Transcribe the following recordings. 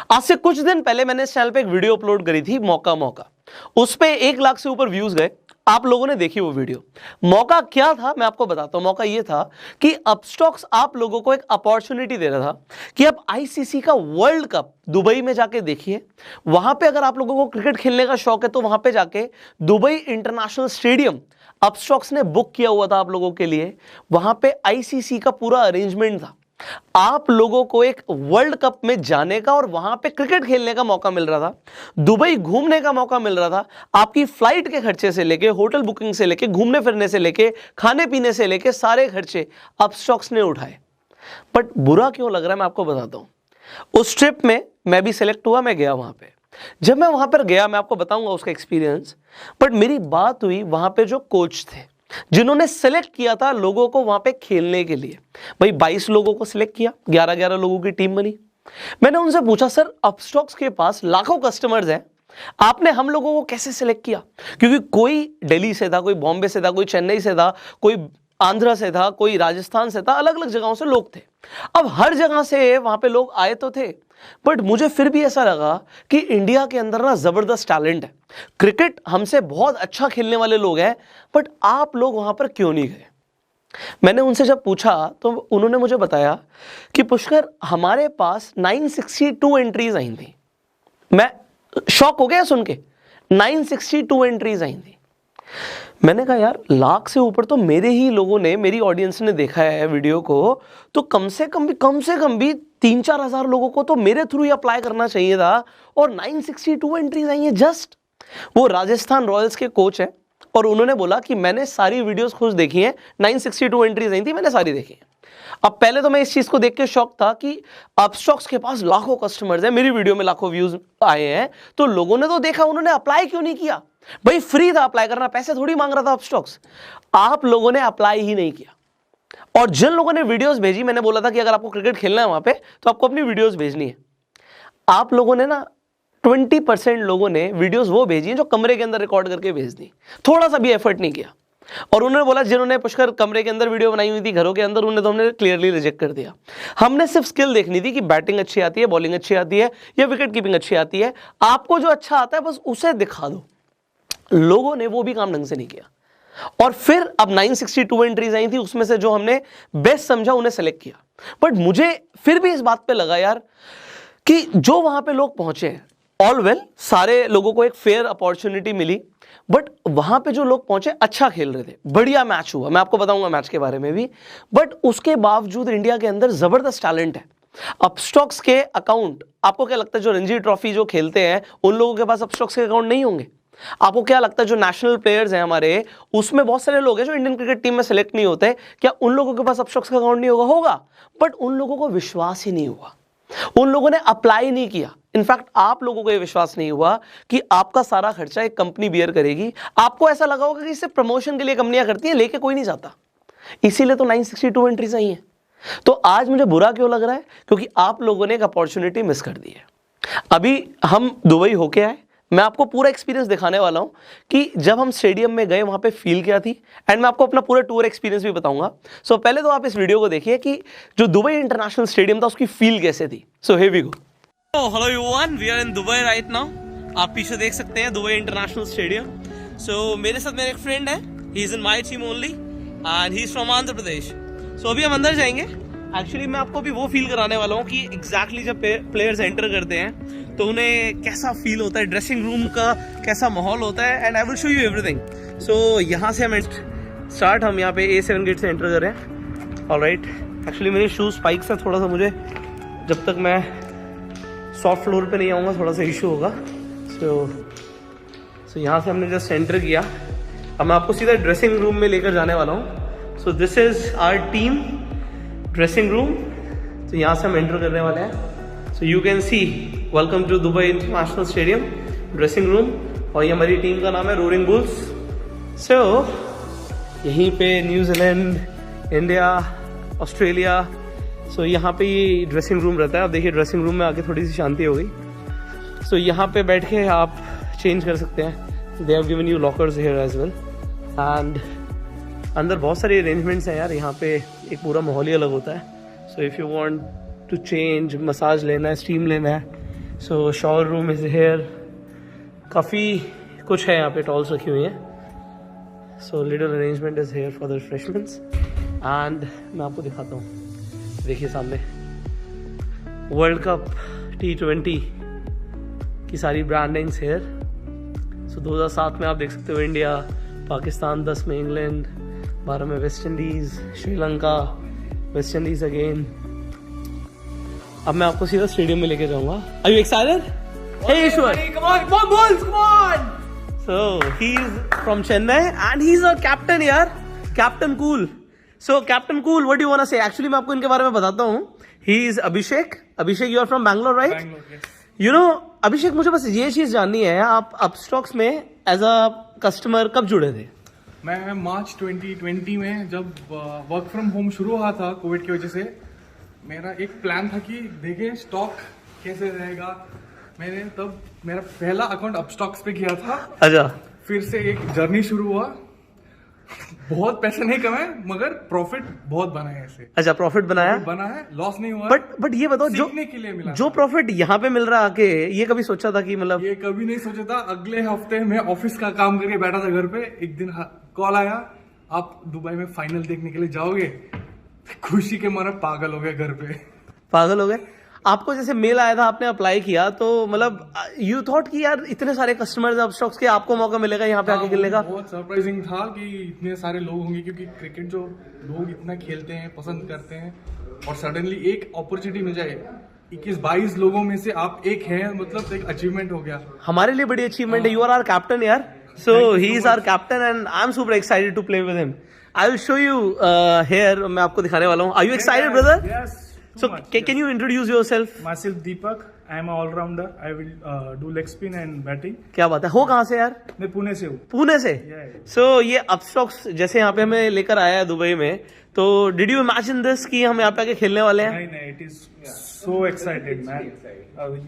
आज से कुछ दिन पहले मैंने इस चैनल पे एक वीडियो अपलोड करी थी, मौका मौका। उस पे 1 लाख से ऊपर व्यूज गए। आप लोगों ने देखी वो वीडियो। मौका क्या था मैं आपको बताता हूं। मौका ये था कि अपस्टॉक्स आप लोगों को एक अपॉर्चुनिटी दे रहा था कि आप आईसीसी का वर्ल्ड कप दुबई में जाके देखिए। वहां पे अगर आप लोगों को क्रिकेट खेलने का शौक है तो वहां पे जाके दुबई इंटरनेशनल स्टेडियम अपस्टॉक्स ने बुक किया हुआ था आप लोगों के लिए। वहां पे आईसीसी का पूरा अरेंजमेंट था। आप लोगों को एक वर्ल्ड कप में जाने का और वहां पे क्रिकेट खेलने का मौका मिल रहा था, दुबई घूमने का मौका मिल रहा था। आपकी फ्लाइट के खर्चे से लेके, होटल बुकिंग से लेके, घूमने फिरने से लेके, खाने पीने से लेके सारे खर्चे अपस्टॉक्स ने उठाए। बट बुरा क्यों लग रहा है मैं आपको बताता हूं। उस ट्रिप में मैं भी सिलेक्ट हुआ, मैं गया वहां पे। जब मैं वहां पर गया मैं आपको बताऊंगा उसका एक्सपीरियंस। बट मेरी बात हुई वहां पे जो कोच थे जिन्होंने सेलेक्ट किया था लोगों को वहां पे खेलने के लिए। भाई 22 लोगों को सिलेक्ट किया, 11-11 लोगों की टीम बनी। मैंने उनसे पूछा, सर अपस्टॉक्स के पास लाखों कस्टमर्स हैं, आपने हम लोगों को कैसे सिलेक्ट किया? क्योंकि कोई दिल्ली से था, कोई बॉम्बे से था, कोई चेन्नई से था, कोई आंध्र से था, कोई राजस्थान से था, अलग अलग जगहों से लोग थे। अब हर जगह से वहां पे लोग आए तो थे, बट मुझे फिर भी ऐसा लगा कि इंडिया के अंदर ना जबरदस्त टैलेंट है, क्रिकेट हमसे बहुत अच्छा खेलने वाले लोग हैं, बट आप लोग वहां पर क्यों नहीं गए? मैंने उनसे जब पूछा तो उन्होंने मुझे बताया कि पुष्कर हमारे पास 962 एंट्रीज आई थी। मैं शॉक हो गया सुन के, 962 एंट्रीज आई थी। मैंने कहा यार लाख से ऊपर तो मेरे ही लोगों ने, मेरी ऑडियंस ने देखा है वीडियो को, तो कम से कम भी 3-4 हजार लोगों को तो मेरे थ्रू ही अप्लाई करना चाहिए था। और 962 एंट्रीज आई है जस्ट। वो राजस्थान रॉयल्स के कोच हैं और उन्होंने बोला कि मैंने सारी वीडियोस खुद देखी हैं, 962 एंट्रीज आई थी, मैंने सारी देखी हैं। अब पहले तो मैं इस चीज को देख के शॉक था कि अपस्टॉक्स के पास लाखों कस्टमर्स हैं, मेरी वीडियो में लाखों व्यूज आए हैं, तो लोगों ने तो देखा, उन्होंने अप्लाई क्यों नहीं किया? भाई फ्री था अप्लाई करना, पैसे थोड़ी मांग रहा था अपस्टॉक्स। आप लोगों ने अप्लाई ही नहीं किया। और जिन लोगों ने वीडियोस भेजी, मैंने बोला था कि अगर आपको क्रिकेट खेलना है वहां पे तो आपको अपनी वीडियोस भेजनी है। आप लोगों ने ना 20% लोगों ने वीडियोस वो भेजी हैं जो कमरे के अंदर रिकॉर्ड करके भेज दी, थोड़ा सा भी एफर्ट नहीं किया। और उन्होंने बोला जिन्होंने पुष्कर कमरे के अंदर वीडियो बनाई हुई थी घरों के अंदर, उन्हें तो हमने क्लियरली रिजेक्ट कर दिया। हमने सिर्फ स्किल देखनी थी कि बैटिंग अच्छी आती है, बॉलिंग अच्छी आती है या विकेट कीपिंग अच्छी आती है। आपको जो अच्छा आता है बस उसे दिखा दो। लोगों ने वो भी काम ढंग से नहीं किया। और फिर अब 962 एंट्रीज आई थी, उसमें से जो हमने बेस्ट समझा उन्हें सेलेक्ट किया। बट मुझे फिर भी इस बात पे लगा यार कि जो वहां पे लोग पहुंचे, ऑल वेल, सारे लोगों को एक फेयर अपॉर्चुनिटी मिली, बट वहां पे जो लोग पहुंचे अच्छा खेल रहे थे, बढ़िया मैच हुआ, मैं आपको बताऊंगा मैच के बारे में भी। बट उसके बावजूद इंडिया के अंदर जबरदस्त टैलेंट है। अपस्टॉक्स के अकाउंट, आपको क्या लगता है जो रणजी ट्रॉफी जो खेलते हैं उन लोगों के पास अपस्टॉक्स के अकाउंट नहीं होंगे? आपको क्या लगता है जो नेशनल प्लेयर्स हैं हमारे, उसमें बहुत सारे लोग हैं जो इंडियन क्रिकेट टीम में सेलेक्ट नहीं होते, क्या उन लोगों के पास अपस्टॉक्स का अकाउंट नहीं होगा? बट उन लोगों को विश्वास ही नहीं हुआ, उन लोगों ने अप्लाई नहीं किया। इनफैक्ट आप लोगों को यह विश्वास नहीं हुआ कि आपका सारा खर्चा एक कंपनी बियर करेगी। आपको ऐसा लगा होगा कि सिर्फ प्रमोशन के लिए कंपनियां करती हैं, लेके कोई नहीं जाता, इसीलिए तो 962 एंट्रीज आई हैं। तो आज मुझे बुरा क्यों लग रहा है? क्योंकि आप लोगों ने एक अपॉर्चुनिटी मिस कर दी है। अभी हम दुबई होके आए, मैं आपको पूरा एक्सपीरियंस दिखाने वाला हूं कि जब हम स्टेडियम में गए वहां पे फील क्या थी, एंड मैं आपको अपना पूरा टूर एक्सपीरियंस भी बताऊंगा। सो पहले तो आप इस वीडियो को देखिए कि जो दुबई इंटरनेशनल स्टेडियम था उसकी फील कैसे थी। So here we go. Hello everyone, we are in Dubai right now. आप पीछे देख सकते हैं दुबई इंटरनेशनल स्टेडियम। सो मेरे साथ मेरे एक फ्रेंड है, he is in my team only and he is from Andhra Pradesh. So अभी हम अंदर जाएंगे। एक्चुअली मैं आपको भी वो फील कराने वाला हूँ कि एग्जैक्टली जब प्लेयर्स एंटर करते हैं तो उन्हें कैसा फील होता है, ड्रेसिंग रूम का कैसा माहौल होता है, and I will show you everything. So यहाँ से हम स्टार्ट, हम यहाँ पे A7 गेट से एंटर कर रहे हैं। ऑलराइट, एक्चुअली मेरे शूज स्पाइक्स हैं, थोड़ा सा मुझे जब तक मैं सॉफ्ट फ्लोर पे नहीं आऊँगा थोड़ा सा इशू होगा। सो यहाँ से हमने जस्ट एंटर किया। अब मैं आपको सीधा ड्रेसिंग रूम में लेकर जाने वाला हूँ। So this is our team dressing room. तो यहाँ से हम एंटर करने वाले हैं। So you can see welcome to Dubai International Stadium dressing room, और ये हमारी टीम का नाम है रोरिंग बुल्स। सो यहीं पे न्यूजीलैंड, इंडिया, ऑस्ट्रेलिया, सो यहाँ पे ये ड्रेसिंग रूम रहता है। अब देखिए ड्रेसिंग रूम में आके थोड़ी सी शांति हो गई। सो यहाँ पे बैठ के आप चेंज कर सकते हैं। They have given you lockers here as well, and अंदर बहुत सारे अरेंजमेंट्स हैं यार। यहाँ पे एक पूरा माहौल ही अलग होता है। So if you want to change, massage लेना है, स्टीम लेना है, so shower room is here, काफ़ी कुछ है यहाँ पे, टॉल्स रखी हुई हैं. So little arrangement is here for the refreshments. And मैं आपको दिखाता हूँ, देखिए सामने वर्ल्ड कप T20 की सारी ब्रांडिंग्स हेयर. सो 2007 में आप देख सकते हो इंडिया, पाकिस्तान, 10 में इंग्लैंड, 12 में West Indies, Sri Lanka, West Indies again. अब मैं आपको सीधा स्टेडियम में लेके जाऊंगा. Are you excited? हे ईश्वर, Come on, Bulls, come on! so he is from Chennai and he's a captain यार, Captain Cool. So Captain Cool, what do you want to say? Actually मैं आपको इनके बारे में बताता हूँ. He is Abhishek. Abhishek, you are from Bangalore, right? Bangalore, yes. You know, अभिषेक, मुझे बस ये चीज जाननी है, आप अपस्टॉक्स में एज अ कस्टमर कब जुड़े थे? मैं मार्च 2020 में जब वर्क फ्रॉम होम शुरू हुआ था कोविड की वजह से, मेरा एक प्लान था कि देखें स्टॉक कैसे रहेगा. मैंने तब मेरा पहला अकाउंट अपस्टॉक्स पे किया था. अच्छा. फिर से एक जर्नी शुरू हुआ. बहुत पैसे नहीं कमाए मगर प्रॉफिट बहुत बना है ऐसे. अच्छा, प्रॉफिट बनाया, बना है, लॉस नहीं हुआ. बट ये बताओ, सीखने के लिए मिला जो प्रॉफिट यहाँ पे मिल रहा आके, ये कभी सोचा था कि मतलब? ये कभी नहीं सोचा था. अगले हफ्ते मैं ऑफिस का काम करके बैठा था घर पे, एक दिन कॉल आया, आप दुबई में फाइनल देखने के लिए जाओगे. खुशी के मारे पागल हो गए घर पे. पागल हो गए? आपको जैसे मेल आया था, आपने अप्लाई किया, तो मतलब यू थॉट कि यार इतने सारे कस्टमर्स अपस्टॉक्स के, आपको मौका मिलेगा यहाँ पे आके खेलने का? बहुत सरप्राइजिंग था कि इतने सारे लोग होंगे, क्योंकि क्रिकेट जो लोग इतना खेलते हैं, पसंद करते हैं, और सडनली एक अपॉर्चुनिटी मिल जाए. 21-22 लोगों में से आप एक हैं, मतलब एक अचीवमेंट हो गया. हमारे लिए बड़ी अचीवमेंट है. यू आर आवर कैप्टन यार. So he is our captain and I am super excited to play with him. I will show you here, मैं आपको दिखाने वाला हूँ. Are you excited brother? Yes. So can you introduce yourself? Myself Deepak. I am an all-rounder. I will do leg spin and batting. क्या बात है. हो कहाँ से यार? मैं पुणे से हूँ. पुणे से. Yeah. So ये अपस्टॉक्स जैसे यहाँ पे हमें लेकर आया है दुबई में, तो डिड यू इमेजिन दिस कि हम यहाँ पे आके खेलने वाले हैं? नहीं, it is so excited, man.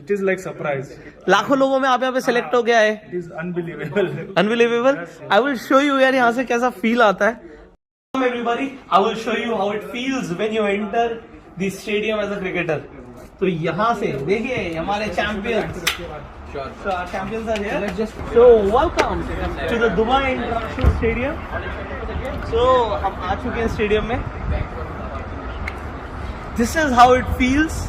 It is like surprise. लाखों लोगों में आप यहाँ पे सेलेक्ट हो गया है. It is unbelievable. Unbelievable. I will show you यार यहाँ से कैसा फील आता है. Everybody, I will show you how it feels when you enter the stadium as a cricketer. तो यहाँ से देखिए हमारे champions. So our champions are here. So welcome to the Dubai International Stadium. So हम आ चुके हैं स्टेडियम में. This is how it feels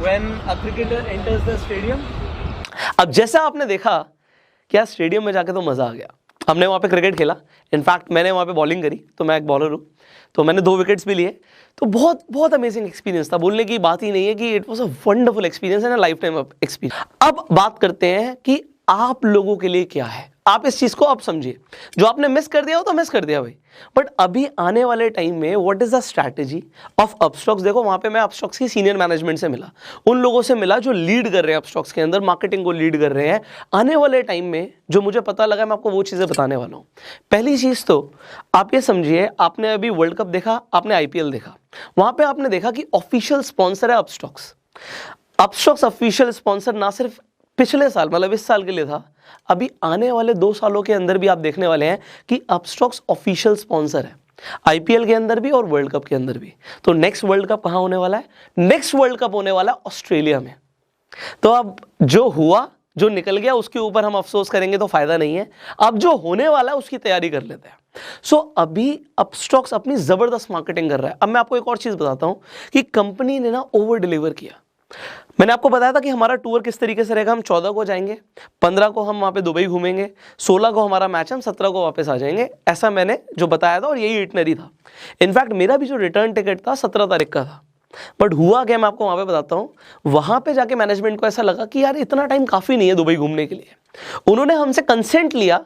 when a cricketer enters the stadium. अब जैसा आपने देखा क्या स्टेडियम में जाके तो मजा आ गया. हमने वहाँ पे क्रिकेट खेला. इनफैक्ट मैंने वहाँ पे बॉलिंग करी, तो मैं एक बॉलर हूँ, तो मैंने 2 विकेट्स भी लिए. तो बहुत बहुत अमेजिंग एक्सपीरियंस था. बोलने की बात ही नहीं है कि it was a wonderful experience and a life time experience. अब बात करते हैं कि आप लोगों के लिए क्या है. आप इस चीज को अब समझिए. जो आपने मिस कर दिया हो तो मिस कर दिया भाई, बट अभी आने वाले टाइम में what is the strategy of Upstox. देखो वहां पे मैं अपस्टॉक्स की सीनियर मैनेजमेंट से मिला, उन लोगों से मिला जो लीड कर रहे हैं अपस्टॉक्स के अंदर, मार्केटिंग को लीड कर रहे हैं. आने वाले टाइम में जो मुझे पता लगा, मैं आपको वो चीजें बताने वाला हूँ. पहली चीज तो आप ये समझिए, आपने अभी वर्ल्ड कप देखा, आपने IPL देखा, वहां पे आपने देखा कि ऑफिशियल स्पॉन्सर है अपस्टॉक्स. अपस्टॉक्स ऑफिशियल स्पॉन्सर ना सिर्फ पिछले साल मतलब इस साल के लिए था, अभी आने वाले 2 सालों के अंदर भी आप देखने वाले हैं कि अपस्टॉक्स ऑफिशियल स्पॉन्सर है, IPL के अंदर भी और वर्ल्ड कप के अंदर भी. तो नेक्स्ट वर्ल्ड कप कहाँ होने वाला है? नेक्स्ट वर्ल्ड कप होने वाला है ऑस्ट्रेलिया में. तो अब जो हुआ, जो निकल गया, उसके ऊपर हम अफसोस करेंगे तो फायदा नहीं है. अब जो होने वाला है उसकी तैयारी कर लेते हैं. सो अभी अपस्टॉक्स अपनी जबरदस्त मार्केटिंग कर रहा है. अब मैं आपको एक और चीज बताता हूं कि कंपनी ने ना ओवर डिलीवर किया. मैंने आपको बताया था कि हमारा टूर किस तरीके से रहेगा. हम 14 को जाएंगे, 15 को हम वहां पे दुबई घूमेंगे, 16 को हमारा मैच, हम 17 को वापस आ जाएंगे. ऐसा मैंने जो बताया था और यही इटनरी था. इनफैक्ट मेरा भी जो रिटर्न टिकट था 17 तारीख का था. बट हुआ क्या, मैं आपको वहां पे बताता हूँ. वहां पे जाके मैनेजमेंट को ऐसा लगा कि यार इतना टाइम काफी नहीं है दुबई घूमने के लिए. उन्होंने हमसे कंसेंट लिया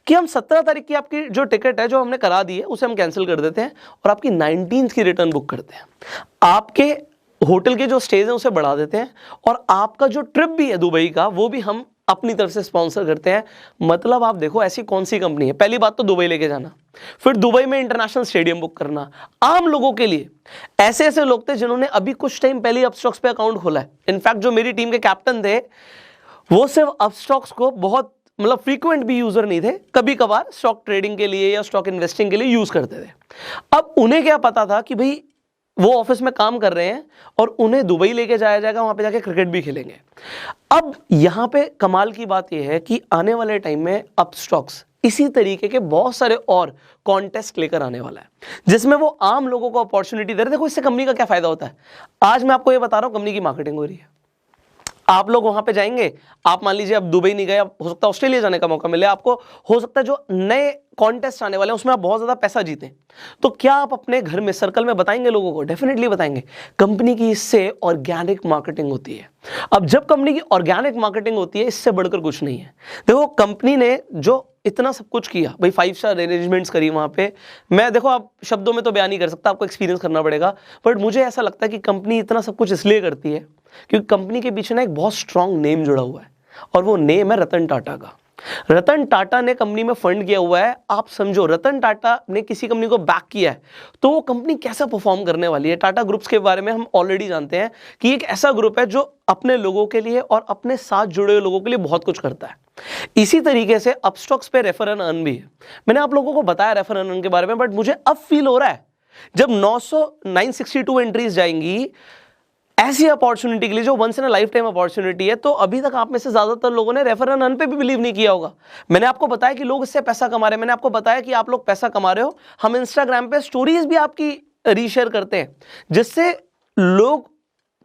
कि हम 17 तारीख की आपकी जो टिकट है जो हमने करा दी है उसे हम कैंसिल कर देते हैं और आपकी 19th की रिटर्न बुक करते हैं. आपके होटल के जो स्टेज हैं उसे बढ़ा देते हैं और आपका जो ट्रिप भी है दुबई का वो भी हम अपनी तरफ से स्पॉन्सर करते हैं. मतलब आप देखो ऐसी कौन सी कंपनी है. पहली बात तो दुबई लेके जाना, फिर दुबई में इंटरनेशनल स्टेडियम बुक करना. आम लोगों के लिए ऐसे ऐसे लोग थे जिन्होंने अभी कुछ टाइम पहले अपस्टॉक्स पे अकाउंट खोला है. इनफैक्ट जो मेरी टीम के कैप्टन थे वो सिर्फ अपस्टॉक्स को बहुत मतलब फ्रीक्वेंट भी यूजर नहीं थे, कभी कभार स्टॉक ट्रेडिंग के लिए या स्टॉक इन्वेस्टिंग के लिए यूज करते थे. अब उन्हें क्या पता था कि भाई वो ऑफिस में काम कर रहे हैं और उन्हें दुबई लेके जाया जाएगा, वहां पे जाके क्रिकेट भी खेलेंगे। अब यहां पे कमाल की बात यह है कि आने वाले टाइम में अपस्टॉक्स इसी तरीके के बहुत सारे और कॉन्टेस्ट लेकर आने वाला है, जिसमें वो आम लोगों को अपॉर्चुनिटी दे रहे हैं। देखो इससे कंपनी का क्या फायदा होता है, आज मैं आपको ये बता रहा हूं, कंपनी की मार्केटिंग हो रही है। आप लोग वहां पे जाएंगे, आप मान लीजिए अब दुबई नहीं गए, हो सकता है ऑस्ट्रेलिया जाने का मौका मिले आपको, हो सकता है जो नए कॉन्टेस्ट आने वाले हैं उसमें आप बहुत ज्यादा पैसा जीतें, तो क्या आप अपने घर में सर्कल में बताएंगे लोगों को? डेफिनेटली बताएंगे। कंपनी की इससे ऑर्गेनिक मार्केटिंग होती है। अब जब कंपनी की ऑर्गेनिक मार्केटिंग होती है, इससे बढ़कर कुछ नहीं है। देखो कंपनी ने जो इतना सब कुछ किया भाई, 5 स्टार अरेंजमेंट्स करी वहां पे, मैं देखो आप शब्दों में तो बयान नहीं कर सकता, आपको एक्सपीरियंस करना पड़ेगा, बट मुझे ऐसा लगता है कि कंपनी इतना सब कुछ इसलिए करती है क्योंकि कंपनी के पीछे ना एक बहुत स्ट्रांग नेम जुड़ा हुआ है, और वो नेम है रतन टाटा का। रतन टाटा ने कंपनी में फंड किया हुआ है। आप समझो, रतन टाटा ने किसी कंपनी को बैक किया है तो वो कंपनी कैसा परफॉर्म करने वाली है। टाटा ग्रुप्स के बारे में हम ऑलरेडी जानते हैं कि एक ऐसा ग्रुप है जो अपने लोगों के लिए और अपने साथ जुड़े हुए लोगों के लिए बहुत कुछ करता है। इसी तरीके से अपस्टॉक्स पे रेफर एंड अर्न भी है। मैंने आप लोगों को बताया रेफर एंड अर्न के बारे में, बट मुझे अब फील हो रहा है जब 962 एंट्रीज जाएंगी ऐसी अपॉर्चुनिटी के लिए जो once in a life time opportunity है, तो अभी तक आप में से ज्यादातर लोगों ने रेफर एंड अर्न पे भी बिलीव नहीं किया होगा। मैंने आपको बताया कि लोग इससे पैसा कमा रहे हैं, मैंने आपको बताया कि आप लोग पैसा कमा रहे हो, हम इंस्टाग्राम पे स्टोरीज भी आपकी रीशेयर करते हैं जिससे लोग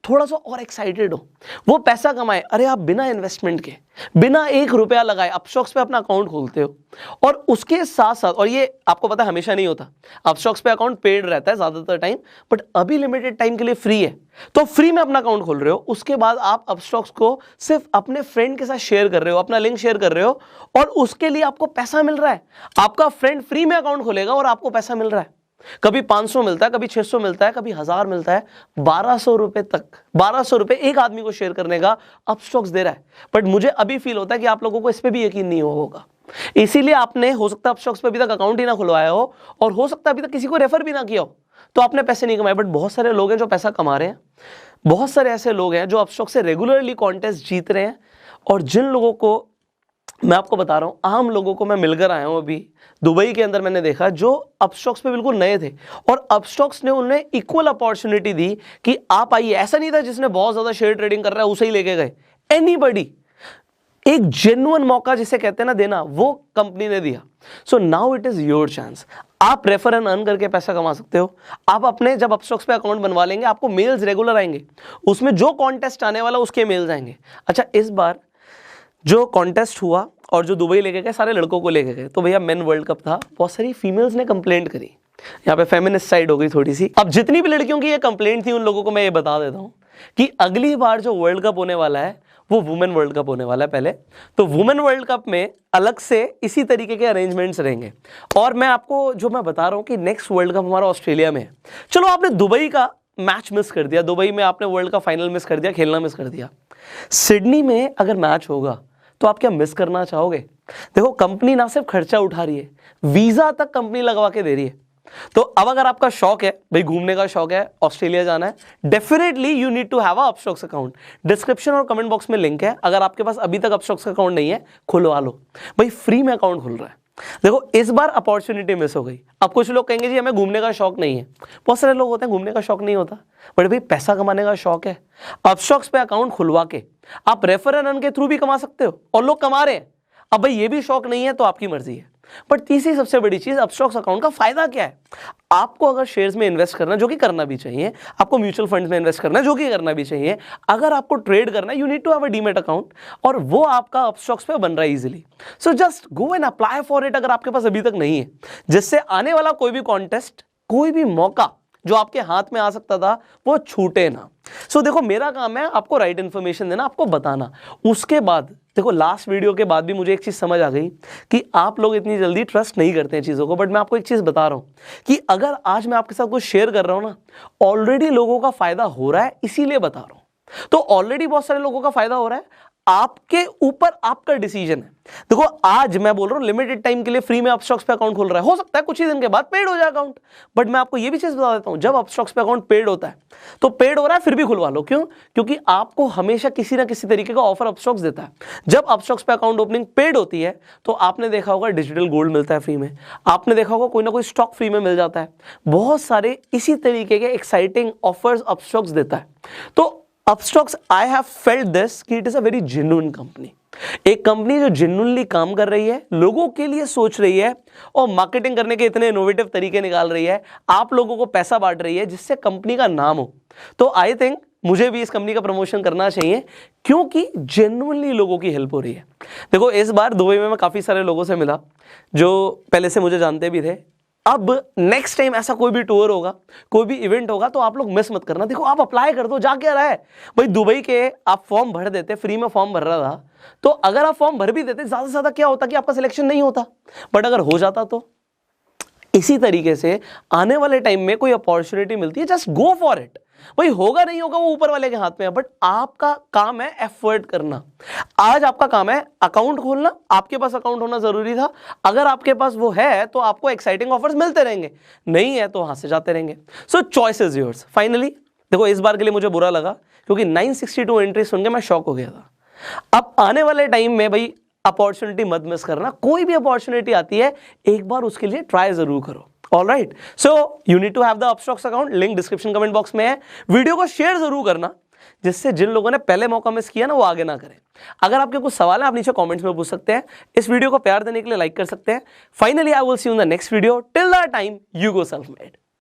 थोड़ा सा और एक्साइटेड हो, वो पैसा कमाए। अरे आप बिना इन्वेस्टमेंट के, बिना 1 रुपया लगाए अपस्टॉक्स पे अपना अकाउंट खोलते हो, और उसके साथ साथ, और ये आपको पता है हमेशा नहीं होता, अपस्टॉक्स पे अकाउंट पेड रहता है ज्यादातर टाइम, बट अभी लिमिटेड टाइम के लिए फ्री है, तो फ्री में अपना अकाउंट खोल रहे हो। उसके बाद आप अपस्टॉक्स को सिर्फ अपने फ्रेंड के साथ शेयर कर रहे हो, अपना लिंक शेयर कर रहे हो, और उसके लिए आपको पैसा मिल रहा है। आपका फ्रेंड फ्री में अकाउंट खोलेगा और आपको पैसा मिल रहा है। कभी 500 मिलता है, कभी 600 मिलता है, कभी 1000 मिलता है, 1200 रुपए तक, 1200 रुपए एक आदमी को शेयर करने का अपस्टॉक्स दे रहा है। बट मुझे अभी फील होता है कि आप लोगों को इस पे भी यकीन नहीं होगा, इसीलिए आपने हो सकता है अपस्टॉक्स पे अभी तक अकाउंट ही ना खुलवाया हो, और हो सकता है अभी तक किसी को रेफर भी ना किया हो, तो आपने पैसे नहीं कमाए। बट बहुत सारे लोग हैं जो पैसा कमा रहे हैं, बहुत सारे ऐसे लोग हैं जो अपस्टॉक्स से रेगुलरली कॉन्टेस्ट जीत रहे हैं, और जिन लोगों को मैं आपको बता रहा हूं, आम लोगों को मैं मिलकर आया हूं अभी दुबई के अंदर, मैंने देखा जो अपस्टॉक्स पे बिल्कुल नए थे, और अपस्टॉक्स ने उन्हें इक्वल अपॉर्चुनिटी दी कि आप आइए। ऐसा नहीं था जिसने बहुत ज्यादा शेयर ट्रेडिंग कर रहा है उसे ही लेके गए, एनीबडी, एक जेन्युइन मौका जिसे कहते हैं ना देना, वो कंपनी ने दिया। So now it is your chance. आप रेफर एंड अर्न करके पैसा कमा सकते हो। आप अपने जब अपस्टॉक्स पे अकाउंट बनवा लेंगे, आपको मेल्स रेगुलर आएंगे, उसमें जो कॉन्टेस्ट आने वाला उसके मेल्स आएंगे। अच्छा, इस बार जो कॉन्टेस्ट हुआ और जो दुबई लेके गए, सारे लड़कों को लेके गए, तो भैया मेन वर्ल्ड कप था, बहुत सारी फीमेल्स ने कंप्लेंट करी, यहाँ पे फेमिनिस्ट साइड हो गई थोड़ी सी। अब जितनी भी लड़कियों की ये कंप्लेंट थी, उन लोगों को मैं ये बता देता हूँ कि अगली बार जो वर्ल्ड कप होने वाला है वो वुमेन वर्ल्ड कप होने वाला है पहले, तो वुमेन वर्ल्ड कप में अलग से इसी तरीके के अरेंजमेंट्स रहेंगे। और मैं आपको जो मैं बता रहा हूँ कि नेक्स्ट वर्ल्ड कप हमारा ऑस्ट्रेलिया में है। चलो आपने दुबई का मैच मिस कर दिया, दुबई में आपने वर्ल्ड का फाइनल मिस कर दिया, खेलना मिस कर दिया, सिडनी में अगर मैच होगा तो आप क्या मिस करना चाहोगे? देखो कंपनी ना सिर्फ खर्चा उठा रही है, वीजा तक कंपनी लगवा के दे रही है। तो अब अगर आपका शौक है भाई, घूमने का शौक है, ऑस्ट्रेलिया जाना है, definitely you need to have a Upstox account. Description और कमेंट बॉक्स में लिंक है, अगर आपके पास अभी तक अपस्टॉक्स अकाउंट नहीं है, खुलवा लो भाई, फ्री में अकाउंट खुल रहा है। देखो इस बार अपॉर्चुनिटी मिस हो गई। अब कुछ लोग कहेंगे जी हमें घूमने का शौक नहीं है, बहुत सारे लोग होते हैं घूमने का शौक नहीं होता, बट भाई पैसा कमाने का शौक है। अपस्टॉक्स पे अकाउंट खुलवा के आप रेफर एंड अर्न के थ्रू भी कमा सकते हो, और लोग कमा रहे हैं। अब भाई ये भी शौक नहीं है तो आपकी मर्जी है। बट तीसरी सबसे बड़ी चीज, अपस्टॉक्स अकाउंट का फायदा क्या है? आपको अगर शेयर्स में इन्वेस्ट करना, जो कि करना भी चाहिए, आपको म्यूचुअल फंड्स में इन्वेस्ट करना, जो कि करना भी चाहिए, अगर आपको ट्रेड करना है, you need to have a demat account, और वो आपका अपस्टॉक्स पे बन रहा है easily. So just go and apply for it अगर आपके पास अभी तक नहीं है, जिससे आने वाला कोई भी कॉन्टेस्ट, कोई भी मौका जो आपके हाथ में आ सकता था वो छूटे ना। सो देखो मेरा काम है आपको राइट इन्फॉर्मेशन देना, आपको बताना। उसके बाद देखो लास्ट वीडियो के बाद भी मुझे एक चीज समझ आ गई कि आप लोग इतनी जल्दी ट्रस्ट नहीं करते हैं चीजों को, बट मैं आपको एक चीज बता रहा हूं कि अगर आज मैं आपके साथ कुछ शेयर कर रहा हूं ना, ऑलरेडी लोगों का फायदा हो रहा है, इसीलिए बता रहा हूं। तो ऑलरेडी बहुत सारे लोगों का फायदा हो रहा है, आपके ऊपर आपका डिसीजन है। देखो आज मैं बोल रहा हूं लिमिटेड टाइम के लिए फ्री में अपस्टॉक्स पे अकाउंट खोल रहा है, हो सकता है कुछ ही दिन के बाद पेड हो जाए अकाउंट, बट मैं आपको ये भी चीज बता देता हूं, जब अपस्टॉक्स पे अकाउंट पेड होता है तो पेड हो रहा है फिर भी खुलवा लो। क्यों? क्योंकि आपको हमेशा किसी ना किसी तरीके का ऑफर अपस्टॉक्स देता है। जब अपस्टॉक्स पे अकाउंट ओपनिंग पेड होती है तो आपने देखा होगा डिजिटल गोल्ड मिलता है फ्री में, आपने देखा होगा कोई ना कोई स्टॉक फ्री में मिल जाता है, बहुत सारे इसी तरीके के एक्साइटिंग ऑफर्स अपस्टॉक्स देता है। तो Upstox I have felt this कि it is a very genuine company, एक कंपनी जो जेन्युइनली काम कर रही है, लोगों के लिए सोच रही है और मार्केटिंग करने के इतने इनोवेटिव तरीके निकाल रही है, आप लोगों को पैसा बांट रही है जिससे कंपनी का नाम हो। तो आई थिंक मुझे भी इस कंपनी का प्रमोशन करना चाहिए क्योंकि जेन्युइनली लोगों की हेल्प हो रही है। देखो इस बार दुबई में मैं काफी सारे लोगों से मिला जो पहले से मुझे जानते भी थे। अब नेक्स्ट टाइम ऐसा कोई भी टूर होगा, कोई भी इवेंट होगा तो आप लोग मिस मत करना। देखो आप अप्लाई कर दो, जा क्या रहा है भाई, दुबई के आप फॉर्म भर देते, फ्री में फॉर्म भर रहा था, तो अगर आप फॉर्म भर भी देते ज्यादा से ज्यादा क्या होता कि आपका सिलेक्शन नहीं होता, बट अगर हो जाता तो इसी तरीके से आने वाले टाइम में कोई अपॉर्चुनिटी मिलती है, जस्ट गो फॉर इट। भाई होगा नहीं होगा वो ऊपर वाले के हाथ में है, बट आपका काम है एफर्ट करना। आज आपका काम है अकाउंट खोलना, आपके पास अकाउंट होना जरूरी था, अगर आपके पास वो है तो आपको एक्साइटिंग ऑफर्स मिलते रहेंगे, नहीं है तो वहां से जाते रहेंगे। सो चॉइस इज योर्स। फाइनली देखो इस बार के लिए मुझे बुरा लगा क्योंकि 962 एंट्री सुन के मैं शॉक हो गया था। अब आने वाले टाइम में भाई अपॉर्चुनिटी मत मिस करना, कोई भी अपॉर्चुनिटी आती है एक बार उसके लिए ट्राई जरूर करो। All right, so you need to have the Upstox account, link description comment box में है। वीडियो को शेयर जरूर करना जिससे जिन लोगों ने पहले मौका मिस किया ना वो आगे ना करें। अगर आपके कुछ सवाल है आप नीचे कमेंट्स में पूछ सकते हैं, इस वीडियो को प्यार देने के लिए लाइक कर सकते हैं। Finally I will see you in the next video, till that time you go self made.